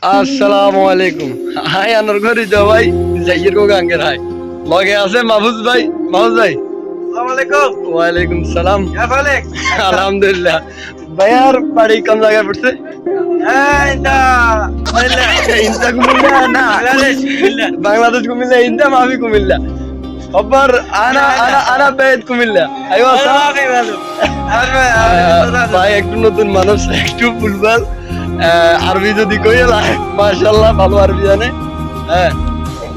আসসালামু আলাইকুম। হাই আনোর ঘরে যাও ভাই, যাইয়ের গো গাঙ্গের হাই। লগে আছে মাহফুজ ভাই, মাহফুজ ভাই। আসসালামু আলাইকুম। ওয়ালাইকুম সালাম। كيف حالك؟ আলহামদুলিল্লাহ। ভাইয়ার বাড়ি কোন জায়গায় পড়ছে? انت কুমিল্লা। ইনতা কুমিল্লা না, বাংলাদেশ কুমিল্লা। বাংলাদেশ কুমিল্লা, ইনতা মাফি কুমিল্লা। খবর আনা আনা আনা বেদ কুমিল্লা। আইও আসা। ভালো ভালো। ভাই একটু নতুন মানুষ, একটু ফুটবল আরবি যদি কইলা মাশাআল্লাহ ভালো আরবি জানে। হ্যাঁ,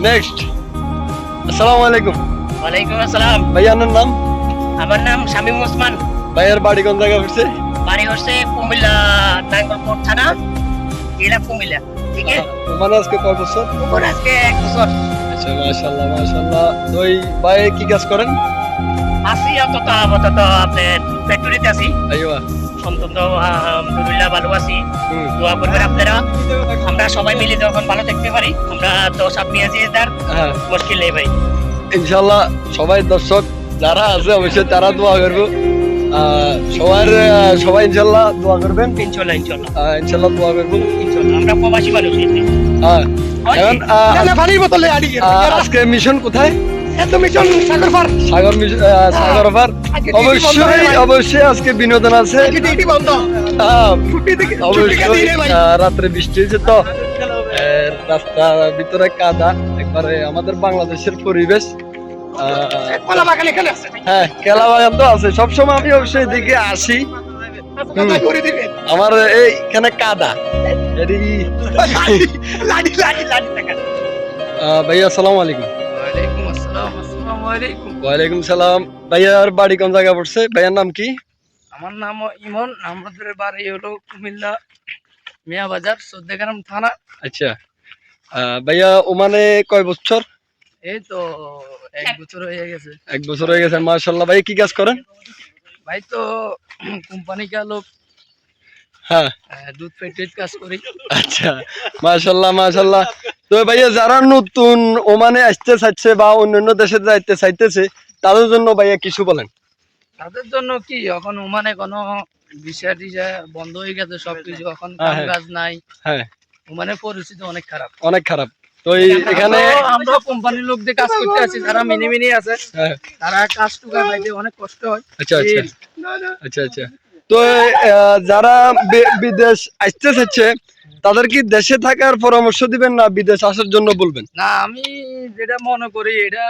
নেক্সট। আসসালামু আলাইকুম। ওয়ালাইকুম আসসালাম। ভাইয়ার নাম? আমার নাম শামীম ওসমান। ভাইয়ার বাড়ি কোন জায়গায় পড়ছে? বাড়ি হচ্ছে কুমিল্লা, নাঙ্গলকোট থানা, জেলা কুমিল্লা। ঠিক আছে, মানে আজকে কয় বছর? ওর আজকে 1 বছর। আচ্ছা, মাশাআল্লাহ মাশাআল্লাহ। তো এই ভাই কি কাজ করেন? আছি আপাতত আপনার ফ্যাক্টরিতে আছি। আইওয়া। অন্তত আলহামদুলিল্লাহ ভালো আছি। হুম। দোয়া করবেন আপনারা, আমরা সবাই মিলে যখন ভালো থাকতে পারি। আমরা তো সব নিয়ে আছি, তার হ্যাঁ, মুশকিল নেই ভাই। ইনশাআল্লাহ সবাই দর্শক যারা আছে অবশ্যই তারা দোয়া করবো। সবাই ইনশাআল্লাহ দোয়া করবেন। ইনশাল্লাহ ইনশাল্লাহ ইনশাআল্লাহ দোয়া করবো। ইনশাল্লাহ। আমরা প্রবাসী মানুষ। হ্যাঁ, এখন আজকে মিশন কোথায়? সাগর পার। অবশ্যই আজকে বিনোদন আছে। অবশ্যই রাত্রে বৃষ্টি হয়েছে তো রাস্তার ভিতরে কাদা, একবারে আমাদের বাংলাদেশের পরিবেশ। হ্যাঁ, কেলা বাগান তো আছে, সবসময় আমি অবশ্যই এদিকে আসি। আমার এইখানে কাদা। ভাইয়া আসসালামু আলাইকুম। ওয়ালাইকুম আসসালাম। আসসালামু আলাইকুম। ওয়ালাইকুম সালাম। ভাইয়ার বাড়ি কোন জায়গা পড়ছে? ভাইয়ার নাম কি? আমার নাম ইমন। আমাদের বাড়ি হলো কুমিল্লা মিয়া বাজার, সৌদাগ্রাম থানা। আচ্ছা, ভাইয়া ওমানে কয় বছর? এই তো 1 বছর হয়ে গেছে। 1 বছর হয়ে গেছে, মাশাআল্লাহ। ভাই কি কাজ করেন? ভাই তো কোম্পানি কা লোক, হ্যাঁ, দুধ ফ্যাক্টরিতে কাজ করি। আচ্ছা, মাশাআল্লাহ মাশাআল্লাহ। তো ভাইয়া যারা নতুন ওমানে আসতে চাইছে বা অন্যান্য দেশে যাইতে চাইতেছে তাদের জন্য ভাইয়া কিছু বলেন। তাদের জন্য কি, এখন ওমানে কোনো ভিসা টিসা বন্ধ হয়ে গেছে সবকিছু, এখন হ্যাঁ, কাম হ্যাঁ। কাজ নাই। হ্যাঁ, ওমানের পরিস্থিতি অনেক খারাপ। অনেক খারাপ। তো এখানে আমরা কোম্পানির লোক দিয়ে কাজ করতে আছি, যারা মিনি আছে, হ্যাঁ, তারা কাজ টুকা পাইতে অনেক কষ্ট হয়। আচ্ছা আচ্ছা আচ্ছা আচ্ছা। তো যারা বিদেশ আসতে চাচ্ছে তাদের কি দেশে থাকার পরামর্শ দিবেন না বিদেশ আসার জন্য বলবেন? না, আমি যেটা মনে করি, এটা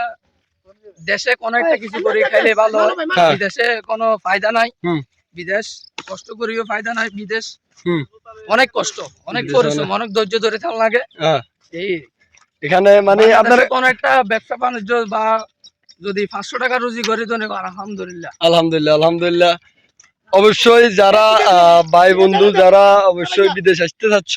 দেশে কোনো একটা কিছু করে খাইলে ভালো হয়। হ্যাঁ। বিদেশে কোনো ফায়দা নাই। হুম। বিদেশ কষ্ট করিও ফায়দা নাই। বিদেশ হুম। অনেক কষ্ট, অনেক বিদেশে পরিশ্রম, অনেক ধৈর্য ধরে থাকা লাগে। হ্যাঁ, এই এখানে মানে আপনার বাংলাদেশে কোনো একটা ব্যবসা বাণিজ্য বা যদি 500 টাকা রুজি করে তো আলহামদুলিল্লাহ। আলহামদুলিল্লাহ আলহামদুলিল্লাহ। অবশ্যই যারা ভাই বন্ধু যারা অবশ্যই বিদেশ আসতে চাচ্ছ